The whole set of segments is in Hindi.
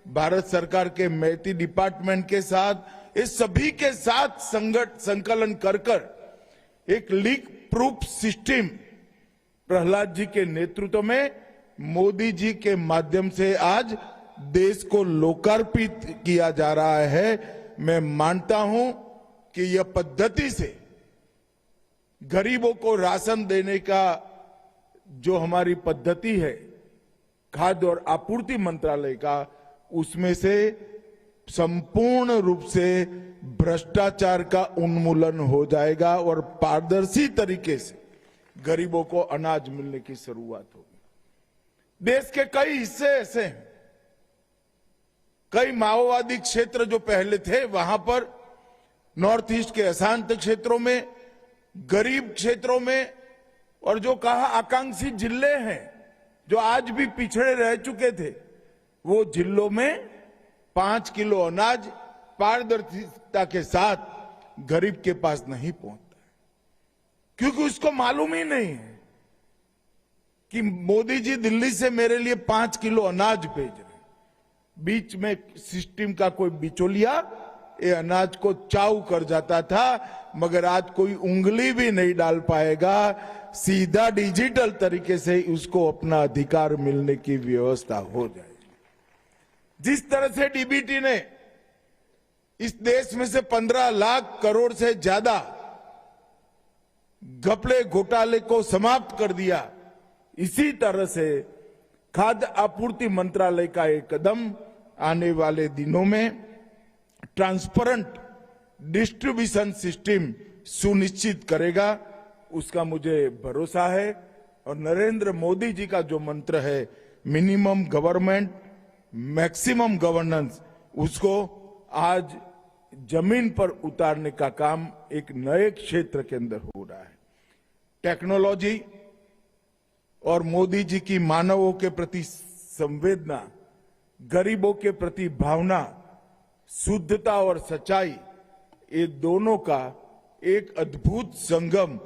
भारत सरकार के मैती डिपार्टमेंट के साथ, इस सभी के साथ संकलन कर एक leak proof system Prahlad ji के नेतृत्व में मोदी जी के माध्यम से आज देश को लोकार्पित किया जा रहा है। मैं मानता हूं कि यह पद्धति से गरीबों को राशन देने का जो हमारी पद्धति है खाद्य और आपूर्ति मंत्रालय का, उसमें से संपूर्ण रूप से भ्रष्टाचार का उन्मूलन हो जाएगा और पारदर्शी तरीके से गरीबों को अनाज मिलने की शुरुआत होगी। देश के कई हिस्से ऐसे हैं, कई माओवादी क्षेत्र जो पहले थे, वहां पर नॉर्थ ईस्ट के अशांत क्षेत्रों में, गरीब क्षेत्रों में, और जो कहा आकांक्षी जिले हैं जो आज भी पिछड़े रह चुके थे, वो जिलों में 5 किलो अनाज पारदर्शिता के साथ गरीब के पास नहीं पहुंचता है, क्योंकि उसको मालूम ही नहीं है कि मोदी जी दिल्ली से मेरे लिए 5 किलो अनाज भेज रहे हैं। बीच में सिस्टम का कोई बिचौलिया ये अनाज को चाऊ कर जाता था, मगर आज कोई उंगली भी नहीं डाल पाएगा। सीधा डिजिटल तरीके से उसको अपना अधिकार मिलने की व्यवस्था हो जाएगी। जिस तरह से डीबीटी ने इस देश में से 15 लाख करोड़ से ज्यादा घपले घोटाले को समाप्त कर दिया, इसी तरह से खाद्य आपूर्ति मंत्रालय का एक कदम आने वाले दिनों में ट्रांसपेरेंट डिस्ट्रीब्यूशन सिस्टम सुनिश्चित करेगा, उसका मुझे भरोसा है। और नरेंद्र मोदी जी का जो मंत्र है मिनिमम गवर्नमेंट मैक्सिमम गवर्नेंस, उसको आज जमीन पर उतारने का काम एक नए क्षेत्र के अंदर हो रहा है। टेक्नोलॉजी और मोदी जी की मानवों के प्रति संवेदना, गरीबों के प्रति भावना, शुद्धता और सच्चाई, ये दोनों का एक अद्भुत संगम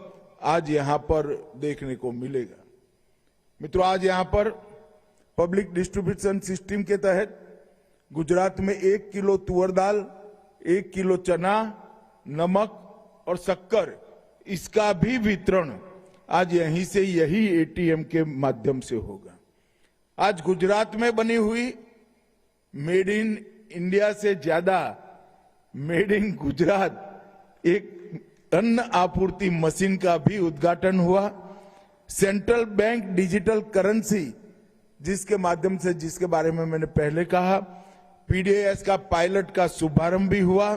आज यहां पर देखने को मिलेगा। मित्रों, आज यहां पर पब्लिक डिस्ट्रीब्यूशन सिस्टम के तहत गुजरात में 1 किलो तुअर दाल, 1 किलो चना, नमक और शक्कर, इसका भी वितरण आज यहीं से यही एटीएम के माध्यम से होगा। आज गुजरात में बनी हुई मेड इन इंडिया से ज्यादा मेड इन गुजरात एक अन्न आपूर्ति मशीन का भी उद्घाटन हुआ। सेंट्रल बैंक डिजिटल करेंसी, जिसके माध्यम से, जिसके बारे में मैंने पहले कहा, पीडीएस का पायलट का शुभारंभ भी हुआ।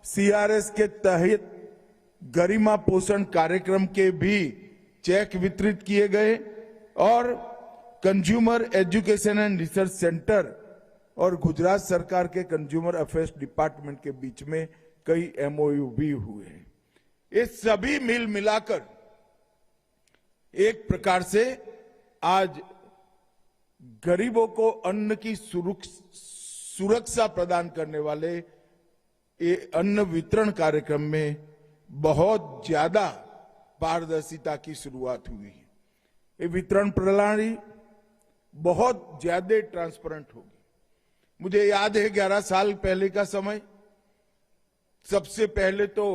सीआरएस के तहत गरिमा पोषण कार्यक्रम के भी चेक वितरित किए गए और consumer education and research centre और गुजरात सरकार के कंज्यूमर अफेयर्स डिपार्टमेंट के बीच में कई एमओयू भी हुए हैं। ये सभी मिल मिलाकर एक प्रकार से आज गरीबों को अन्न की सुरक्षा प्रदान करने वाले ये अन्न वितरण कार्यक्रम में बहुत ज्यादा पारदर्शिता की शुरुआत हुई है। ये वितरण प्रणाली बहुत ज्यादा ट्रांसपेरेंट होगी। मुझे याद है 11 साल पहले का समय, सबसे पहले तो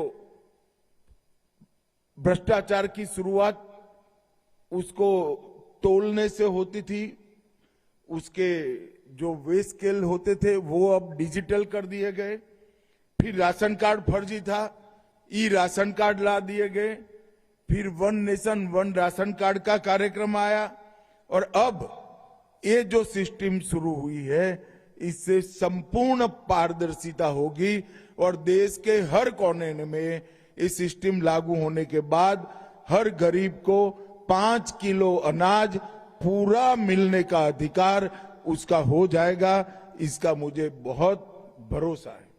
भ्रष्टाचार की शुरुआत उसको तोलने से होती थी, उसके जो वे स्केल होते थे वो अब डिजिटल कर दिए गए। फिर राशन कार्ड फर्जी था, ई राशन कार्ड ला दिए गए। फिर one nation one ration card का कार्यक्रम आया और अब ये जो सिस्टम शुरू हुई है, इससे संपूर्ण पारदर्शिता होगी और देश के हर कोने में ये सिस्टम लागू होने के बाद हर गरीब को 5 किलो अनाज पूरा मिलने का अधिकार उसका हो जाएगा। इसका मुझे बहुत भरोसा है।